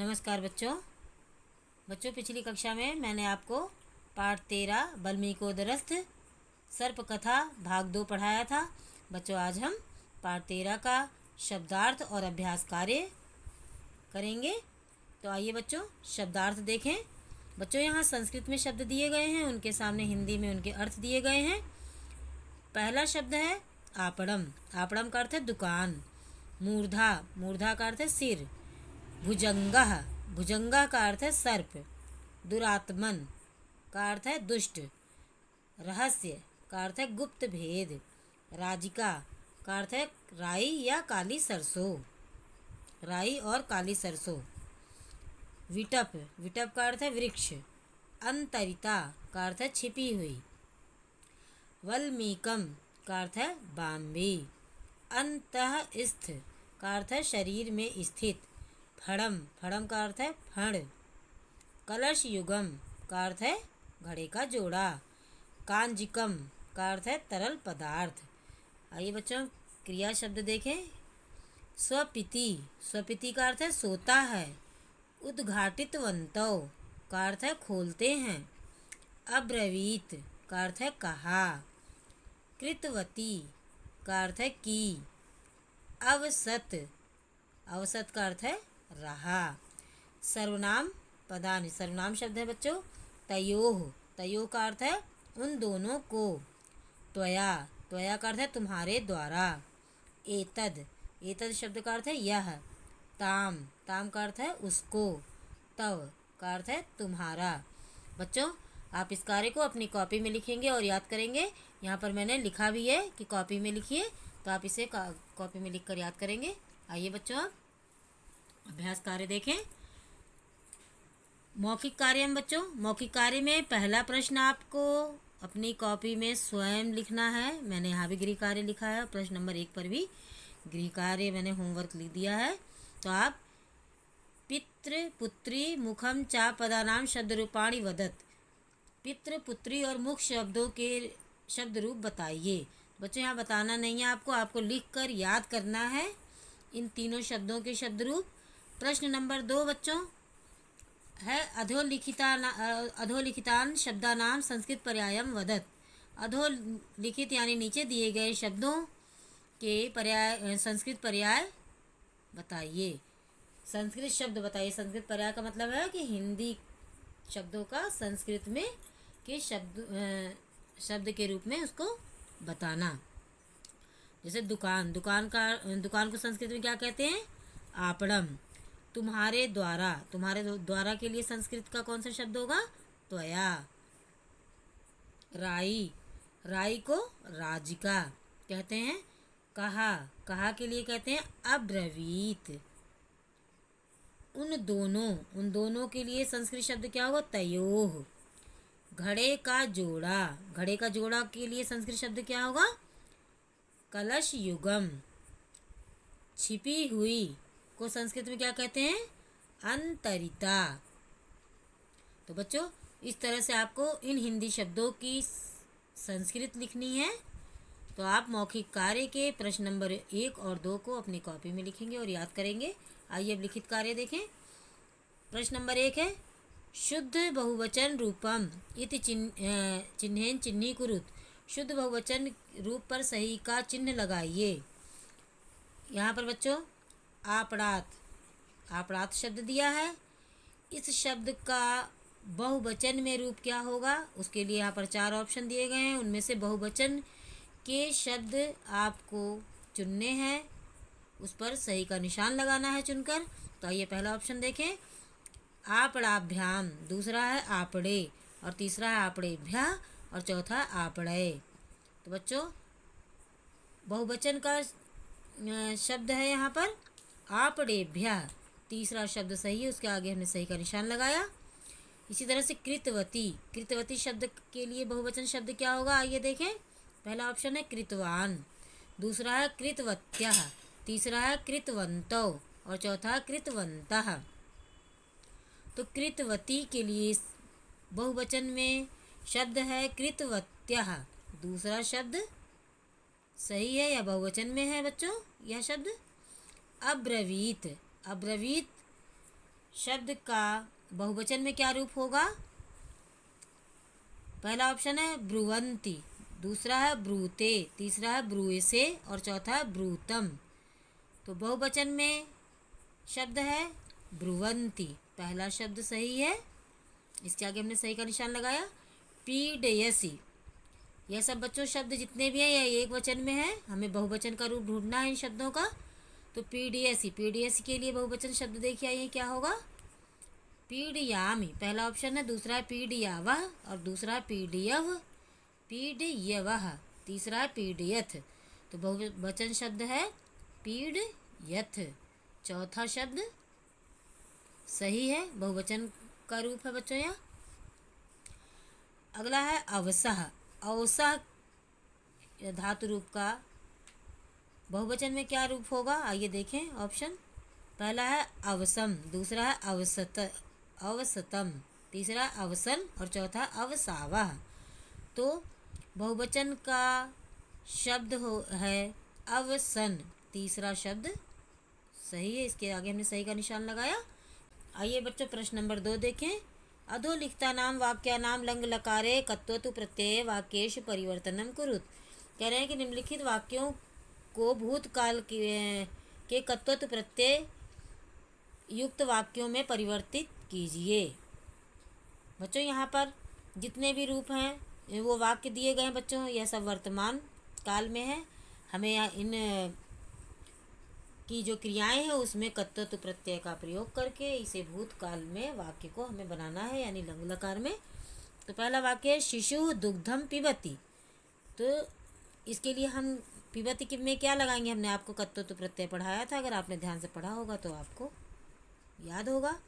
नमस्कार बच्चों पिछली कक्षा में मैंने आपको पाठ 13 बल्मीकोदरस्थ सर्प कथा भाग 2 पढ़ाया था। बच्चों आज हम पाठ 13 का शब्दार्थ और अभ्यास कार्य करेंगे। तो आइए बच्चों शब्दार्थ देखें। बच्चों यहाँ संस्कृत में शब्द दिए गए हैं, उनके सामने हिंदी में उनके अर्थ दिए गए हैं। पहला शब्द है आपड़म। आपड़म का अर्थ है दुकान। मूर्धा, मूर्धा का अर्थ है सिर। भुजंगः, भुजंगः का अर्थ है सर्प। दुरात्मन का अर्थ है दुष्ट। रहस्य का अर्थ है गुप्त भेद। राजिका का अर्थ है राई या काली सरसों, राई और काली सरसों। विटप, विटप का अर्थ है वृक्ष। अंतरिता का अर्थ है छिपी हुई। वल्मीकम का अर्थ है बाम्बी। अंतःस्थ का अर्थ है शरीर में स्थित। फड़म, फड़म का अर्थ है फण। कलश युगम का अर्थ है घड़े का जोड़ा। कांजिकम का अर्थ है तरल पदार्थ। आइए बच्चों क्रिया शब्द देखें। स्वपिति, स्वपिति का अर्थ है सोता है। उद्घाटितवन्तौ का अर्थ है खोलते हैं। अब्रवीत का अर्थ है कहा। कृतवती का अर्थ है की। अवसत, अवसत का अर्थ है रहा। सर्वनाम पदानि, सर्वनाम शब्द है बच्चों। तयोः, तयोः का अर्थ है उन दोनों को। त्वया, त्वया का अर्थ है तुम्हारे द्वारा। एतद, एतद शब्द का अर्थ है यह। ताम, ताम का अर्थ है उसको। तव का अर्थ है तुम्हारा। बच्चों आप इस कार्य को अपनी कॉपी में लिखेंगे और याद करेंगे। यहाँ पर मैंने लिखा भी है कि कॉपी में लिखिए, तो आप इसे कॉपी में लिखकर याद करेंगे। आइए बच्चों आप अभ्यास कार्य देखें। मौखिक कार्य में बच्चों, मौखिक कार्य में पहला प्रश्न आपको अपनी कॉपी में स्वयं लिखना है। मैंने यहाँ भी गृह कार्य लिखा है, प्रश्न नंबर 1 पर भी गृह कार्य मैंने होमवर्क लिख दिया है। तो आप पितृ पुत्री मुखम चा पदानाम शब्द रूपाणी वदत। पितृ पुत्री और मुख शब्दों के शब्द रूप बताइए। बच्चों यहाँ बताना नहीं है आपको लिखकर याद करना है इन तीनों शब्दों के शब्द रूप। प्रश्न नंबर 2 बच्चों है अधोलिखितान शब्दानाम संस्कृत पर्यायम वदत। अधोलिखित यानी नीचे दिए गए शब्दों के पर्याय, संस्कृत पर्याय बताइए। संस्कृत शब्द बताइए। संस्कृत पर्याय का मतलब है कि हिंदी शब्दों का संस्कृत में के शब्द के रूप में उसको बताना। जैसे दुकान, दुकान को संस्कृत में क्या कहते हैं? आपड़म। तुम्हारे द्वारा, तुम्हारे द्वारा के लिए संस्कृत का कौन सा शब्द होगा? त्वया। राई, राई को राजिका कहते हैं। कहा, कहा के लिए कहते हैं अब्रवीत। उन दोनों के लिए संस्कृत शब्द क्या होगा? तयोः। घड़े का जोड़ा, घड़े का जोड़ा के लिए संस्कृत शब्द क्या होगा? कलश युगम। छिपी हुई को संस्कृत में क्या कहते हैं? अंतरिता। तो बच्चों इस तरह से आपको इन हिंदी शब्दों की संस्कृत लिखनी है। तो आप मौखिक कार्य के प्रश्न नंबर 1 और 2 को अपनी कॉपी में लिखेंगे और याद करेंगे। आइए अब लिखित कार्य देखें। प्रश्न नंबर 1 है शुद्ध बहुवचन रूपम इति चिन्हेन चिन्हीकुरुत। शुद्ध बहुवचन रूप पर सही का चिन्ह लगाइए। यहाँ पर बच्चों आपड़ात, आपड़ात शब्द दिया है। इस शब्द का बहुवचन में रूप क्या होगा? उसके लिए यहाँ पर 4 ऑप्शन दिए गए हैं। उनमें से बहुवचन के शब्द आपको चुनने हैं, उस पर सही का निशान लगाना है चुनकर। तो आइए पहला ऑप्शन देखें। आपड़ाभ्याम, दूसरा है आपड़े, और तीसरा है आपड़ेभ्या, और चौथा आपड़े। तो बच्चों बहुवचन का शब्द है यहाँ पर आपड़ेभ्या। तीसरा शब्द सही है, उसके आगे हमने सही का निशान लगाया। इसी तरह से कृतवती, कृतवती शब्द के लिए बहुवचन शब्द क्या होगा? आइए देखें। पहला ऑप्शन है कृतवान, दूसरा है कृतवत्यः, तीसरा है कृतवन्तौ, और चौथा है कृतवन्तः। तो कृतवती के लिए बहुवचन में शब्द है कृतवत्यः। दूसरा शब्द सही है या बहुवचन में है बच्चों यह शब्द? अब्रवीत, अब्रवीत शब्द का बहुवचन में क्या रूप होगा? पहला ऑप्शन है ब्रुवंती, दूसरा है ब्रूते, तीसरा है ब्रूयसे और चौथा है ब्रूतम। तो बहुवचन में शब्द है ब्रुवंती, पहला शब्द सही है। इसके आगे हमने सही का निशान लगाया। पीडयसी, यह सब बच्चों शब्द जितने भी हैं यह एक वचन में है, हमें बहुवचन का रूप ढूंढना है इन शब्दों का। तो पीडीएसी, पीडीएसी के लिए बहुवचन शब्द देखिए आइए क्या होगा? पीडियामी पहला ऑप्शन है, दूसरा है पीडियावह और दूसरा है पीडियव, पीडियवह, तीसरा है पीडियथ। तो बहुवचन शब्द है पीडयथ, चौथा शब्द सही है, बहुवचन का रूप है बच्चों यह। अगला है अवसह, अवसह धातु रूप का बहुवचन में क्या रूप होगा? आइए देखें ऑप्शन। पहला है अवसम, दूसरा है अवसतम, तीसरा अवसन और चौथा अवसावह। तो बहुवचन का शब्द है अवसन, तीसरा शब्द सही है, इसके आगे हमने सही का निशान लगाया। आइए बच्चों प्रश्न नंबर 2 देखें। अधोलिखिता नाम वाक्या नाम लंग लकारे कत्वतु प्रत्यय वाक्येषु परिवर्तनम कुरुत। कह रहे हैं कि निम्नलिखित वाक्यों को भूतकाल के कत्वतु प्रत्यय युक्त वाक्यों में परिवर्तित कीजिए। बच्चों यहाँ पर जितने भी रूप हैं वो वाक्य दिए गए हैं बच्चों, यह सब वर्तमान काल में है। हमें इन की जो क्रियाएं हैं उसमें कत्वतु प्रत्यय का प्रयोग करके इसे भूतकाल में वाक्य को हमें बनाना है, यानी लंग लकार में। तो पहला वाक्य है शिशु दुग्धम पिबती। तो इसके लिए हम पिबती में क्या लगाएंगे? हमने आपको कत्वतु प्रत्यय पढ़ाया था, अगर आपने ध्यान से पढ़ा होगा तो आपको याद होगा।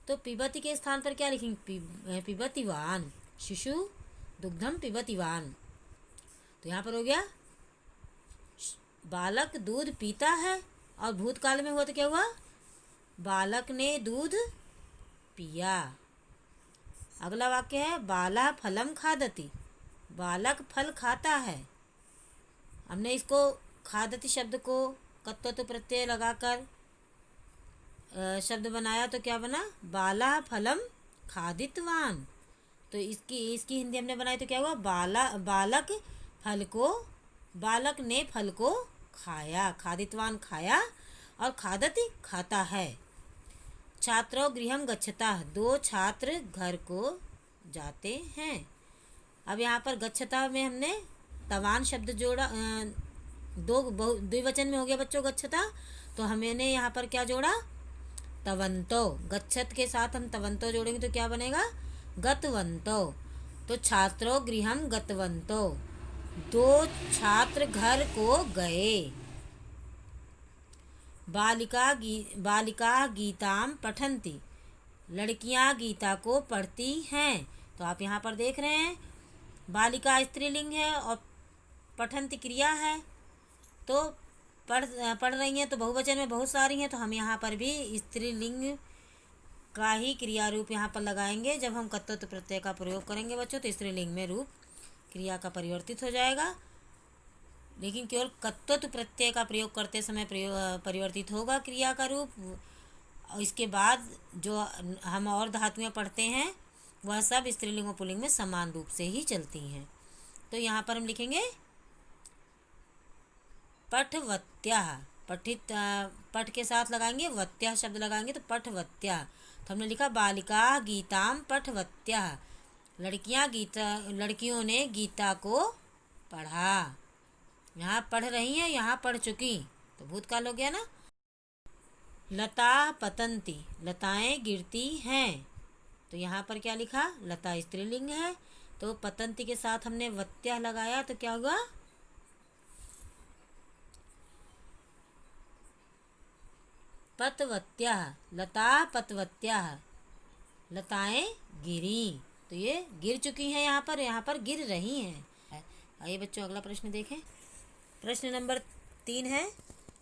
तो पिबती के स्थान पर क्या लिखेंगे? पिबतीवान, शिशु दुग्धम पिबतीवान। तो यहाँ पर हो गया बालक दूध पीता है, और भूतकाल में हुआ तो क्या हुआ? बालक ने दूध पिया। अगला वाक्य है बाला फलम खादति, बालक फल खाता है। हमने इसको खादति शब्द को कत्वतु प्रत्यय लगाकर शब्द बनाया तो क्या बना? बाला फलम खादितवान। तो इसकी हिंदी हमने बनाई तो क्या हुआ? बालक ने फल को खाया, खादितवान खाया और खादति खाता है। छात्रों गृहम गच्छता, दो छात्र घर को जाते हैं। अब यहाँ पर गच्छता में हमने तवान शब्द जोड़ा, द्विवचन में हो गया बच्चों गच्छता, तो हमने यहाँ पर क्या जोड़ा? तवंतो। गच्छत के साथ हम तवंतो जोड़ेंगे तो क्या बनेगा? गतवंतो। तो छात्रों गृहम गतवंतो, दो छात्र घर को गए। बालिका गीताम पठन्ति, लड़कियां गीता को पढ़ती हैं। तो आप यहाँ पर देख रहे हैं बालिका स्त्रीलिंग है और पठन्ति क्रिया है, तो पढ़ रही हैं, तो बहुवचन में बहुत सारी हैं, तो हम यहाँ पर भी स्त्रीलिंग का ही क्रिया रूप यहाँ पर लगाएंगे। जब हम कत्वतु प्रत्यय का प्रयोग करेंगे बच्चों तो स्त्रीलिंग में रूप क्रिया का परिवर्तित हो जाएगा, लेकिन केवल कत्वतु प्रत्यय का प्रयोग करते समय परिवर्तित होगा क्रिया का रूप। और इसके बाद जो हम और धातुएं पढ़ते हैं वह सब स्त्रीलिंग और पुल्लिंग में समान रूप से ही चलती हैं। तो यहाँ पर हम लिखेंगे पठवत्याः, पठ के साथ लगाएंगे, वत्याः शब्द लगाएंगे तो पठवत्याः। तो हमने लिखा बालिका गीताम पठवत्याः, लड़कियों ने गीता को पढ़ा। यहाँ पढ़ रही हैं, यहाँ पढ़ चुकी, तो भूतकाल हो गया ना। लता पतंती, लताएं गिरती हैं। तो यहाँ पर क्या लिखा? लता स्त्रीलिंग है, तो पतंती के साथ हमने वत्याः लगाया तो क्या हुआ? पतवत्याः, लता पतवत्याः, लताएं गिरी। तो ये गिर चुकी हैं, यहाँ पर गिर रही हैं। आइए बच्चों अगला प्रश्न देखें। प्रश्न नंबर 3 है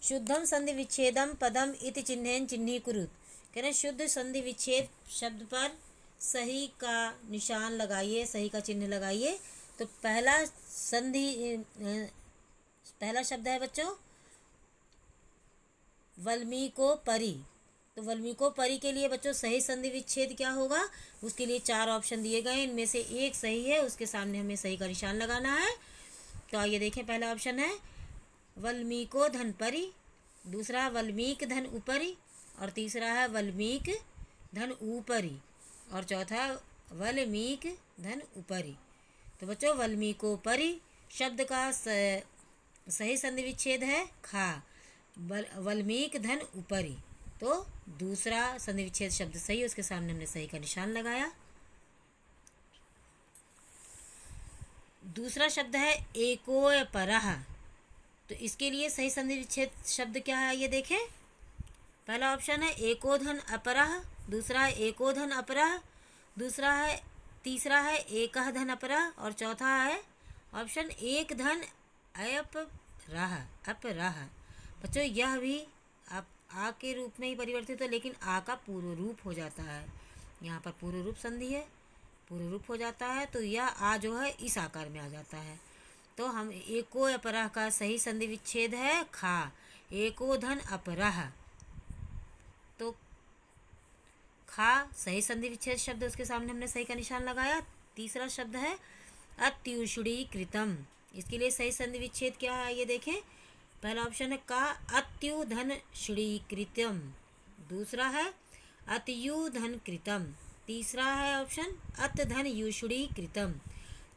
शुद्धम संधि विच्छेदम पदम इति चिन्हेन चिन्ही कुरुत। कह रहे शुद्ध संधि विच्छेद शब्द पर सही का निशान लगाइए, सही का चिन्ह लगाइए। तो पहला शब्द है बच्चों वल्मीको परी, तो वल्मीकोपरि के लिए बच्चों सही संधि विच्छेद क्या होगा, उसके लिए 4 ऑप्शन दिए गए, इनमें से एक सही है, उसके सामने हमें सही का निशान लगाना है। तो आइए देखें, पहला ऑप्शन है वल्मीको धन परि, दूसरा वल्मीक धन उपरि, और तीसरा है वल्मीक धन ऊपरी, और चौथा वल्मीक धन उपरि। तो बच्चों वल्मीकोपरि शब्द का सही संधि विच्छेद है खा, वल्मीक धन उपरि, तो दूसरा संधि विच्छेद शब्द सही, उसके सामने हमने सही का निशान लगाया। दूसरा शब्द है एकोय परह, तो इसके लिए सही संधि विच्छेद शब्द क्या है ये देखें। पहला ऑप्शन है एकोधन अपरह, दूसरा है एकोधन अपरह, तीसरा है एकह धन अपरह, और चौथा है ऑप्शन एक धन अपरह। बच्चों यह भी आप आ के रूप में ही परिवर्तित है, लेकिन आ का पूर्व रूप हो जाता है, यहाँ पर पूर्व रूप संधि है, पूर्व रूप हो जाता है, तो यह आ जो है इस आकार में आ जाता है। तो हम एको अपरह का सही संधि विच्छेद है खा, एको धन अपरह, तो खा सही संधि विच्छेद शब्द, उसके सामने हमने सही का निशान लगाया। तीसरा शब्द है अत्युषुड़ीकृतम, इसके लिए सही संधि विच्छेद क्या है ये देखें। पहला ऑप्शन है का अत्युधन षुड़ीकृतम, दूसरा है अत्युधन कृतम, तीसरा है ऑप्शन अतधन युषुड़ीकृतम,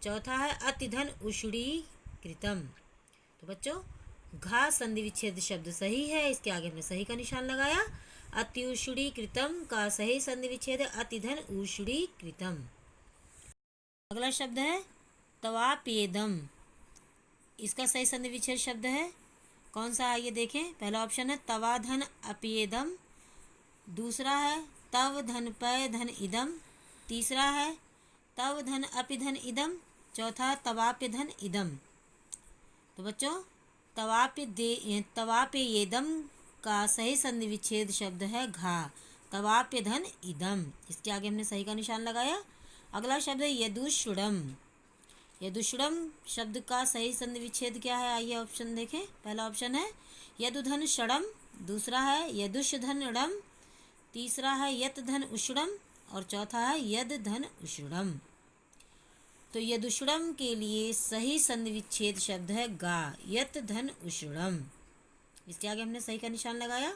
चौथा है अतिधन उषुड़ीकृतम। तो बच्चों घा संधि विच्छेद शब्द सही है, इसके आगे हमने सही का निशान लगाया। अत्युषुड़ीकृतम का सही संधि विच्छेद है अतिधन उषुड़ीकृतम। अगला शब्द है तवाप्येदम, इसका सही संधि विच्छेद शब्द है कौन सा है ये देखें। पहला ऑप्शन है तवा धन अप्येदम, दूसरा है तव धन पय धन इदम, तीसरा है तव धन अपि धन इदम, चौथा तवाप्य धन इदम। तो बच्चों तवाप्येदम का सही संधि विच्छेद शब्द है घा, तवाप्य धन इदम, इसके आगे हमने सही का निशान लगाया। अगला शब्द है यदुषुड़म, यदुषुड़म शब्द का सही संधि विच्छेद क्या है आइए ऑप्शन देखें। पहला ऑप्शन है यदुधन षडम, दूसरा है यदुष धन ड़म, तीसरा है यत धन उषुड़म, और चौथा है यद धन उषुड़म। तो यदुषुड़म के लिए सही संधि विच्छेद शब्द है गा, यत धन उषुड़म, इसके आगे हमने सही का निशान लगाया।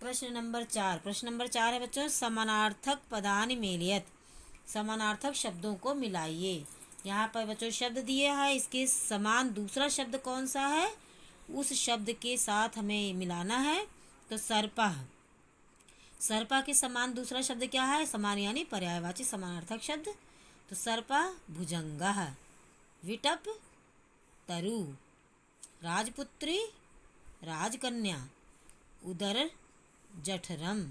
प्रश्न नंबर 4 है बच्चों समानार्थक पदानि मेलयत, समानार्थक शब्दों को मिलाइए। यहाँ पर बच्चों शब्द दिए है, इसके समान दूसरा शब्द कौन सा है उस शब्द के साथ हमें मिलाना है। तो सर्पः, सर्पा के समान दूसरा शब्द क्या है, समान यानी पर्यायवाची समानार्थक शब्द। तो सर्पा भुजंगः, विटप तरु, राजपुत्री राजकन्या, उदर जठरम,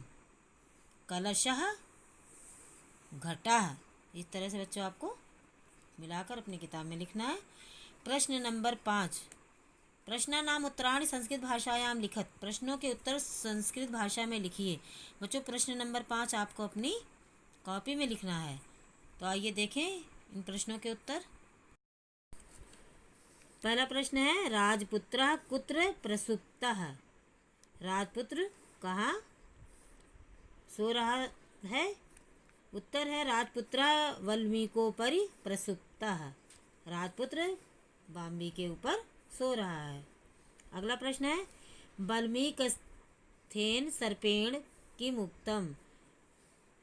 कलशः घटः। इस तरह से बच्चों आपको मिलाकर अपनी किताब में लिखना है। प्रश्न नंबर 5, प्रश्नानाम उत्तराणि संस्कृत भाषायाम लिखत, प्रश्नों के उत्तर संस्कृत भाषा में लिखिए। बच्चों प्रश्न नंबर 5 आपको अपनी कॉपी में लिखना है। तो आइए देखें इन प्रश्नों के उत्तर। पहला प्रश्न है राजपुत्रः कुत्र प्रसुप्तः, राजपुत्र कहाँ सो रहा है। उत्तर है राजपुत्र वल्मीकोपरि प्रसुप्तः, राजपुत्र बाम्बी के ऊपर सो रहा है। अगला प्रश्न है वल्मीकस्थेन सर्पेण किम उक्तम,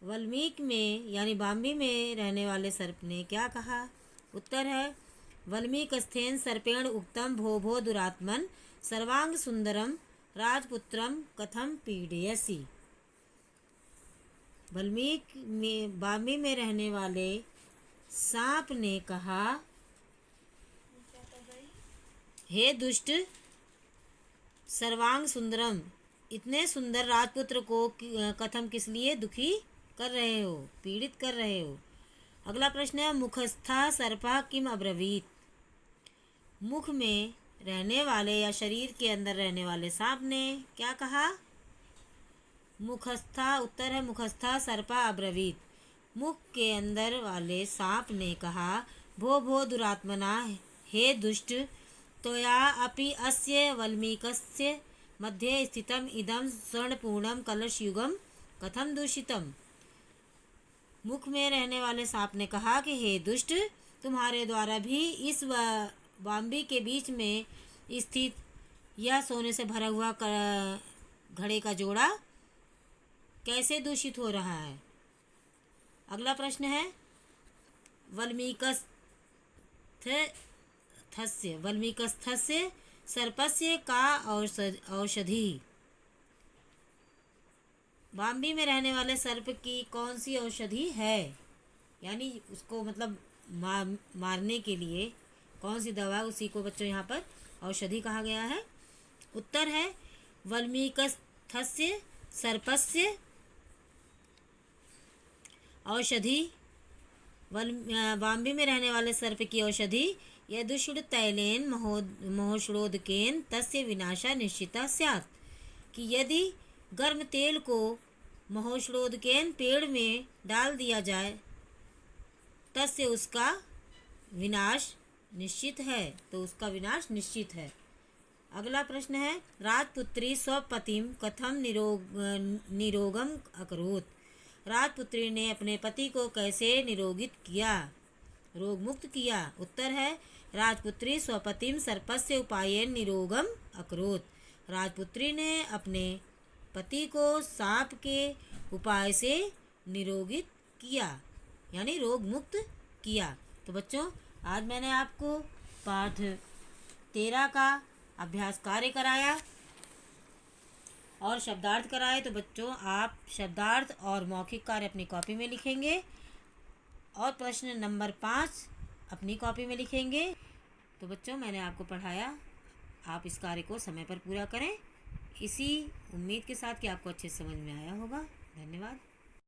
वल्मीक में यानी बाम्बी में रहने वाले सर्प ने क्या कहा। उत्तर है वल्मीकस्थेन सर्पेण उक्तम भो भो दुरात्मन सर्वांग सुंदरम राजपुत्रम कथम पीडयसि, वल्मीक में बाम्बी में रहने वाले सांप ने कहा हे दुष्ट सर्वांग सुंदरम, इतने सुंदर राजपुत्र को कथम किस लिए दुखी कर रहे हो, पीड़ित कर रहे हो। अगला प्रश्न है मुखस्था सर्पा किम अब्रवीत, मुख में रहने वाले या शरीर के अंदर रहने वाले सांप ने क्या कहा। मुखस्था, उत्तर है मुखस्था सर्पा अब्रवीत, मुख के अंदर वाले सांप ने कहा भो भो दुरात्मना, हे दुष्ट त्वया अपि अस्य वल्मीकस्य मध्ये स्थितम इदम स्वर्णपूर्णम कलशयुगम कथम दूषितम। मुख में रहने वाले सांप ने कहा कि हे दुष्ट, तुम्हारे द्वारा भी इस बाम्बी के बीच में स्थित यह सोने से भरा हुआ घड़े का जोड़ा कैसे दूषित हो रहा है। अगला प्रश्न है वल्मीकस्थस्य सर्पस्य का औषधि। बाम्बी में रहने वाले सर्प की कौन सी औषधि है, यानी उसको मतलब मारने के लिए कौन सी दवा, उसी को बच्चों यहाँ पर औषधि कहा गया है। उत्तर है वल्मीकस्थस्य सर्पस्य औषधि। बाम्बी में रहने वाले सर्प की औषधि यदुषुड तैलेन महोषणोदकेन तस्य विनाशा निश्चिता स्यात्, कि यदि गर्म तेल को महोषणोदकेन पेड़ में डाल दिया जाए तस्य उसका विनाश निश्चित है, तो उसका विनाश निश्चित है। अगला प्रश्न है राजपुत्री स्वपतिम कथम निरोगम अकरोत्। राजपुत्री ने अपने पति को कैसे निरोगित किया, रोग मुक्त किया। उत्तर है राजपुत्री स्वपतिम सर्पस्य उपायेन निरोगम अकरोत्। राजपुत्री ने अपने पति को सांप के उपाय से निरोगित किया, यानी रोग मुक्त किया। तो बच्चों, आज मैंने आपको पाठ 13 का अभ्यास कार्य कराया और शब्दार्थ कराए। तो बच्चों, आप शब्दार्थ और मौखिक कार्य अपनी कॉपी में लिखेंगे और प्रश्न नंबर 5 अपनी कॉपी में लिखेंगे। तो बच्चों, मैंने आपको पढ़ाया, आप इस कार्य को समय पर पूरा करें, इसी उम्मीद के साथ कि आपको अच्छे समझ में आया होगा। धन्यवाद।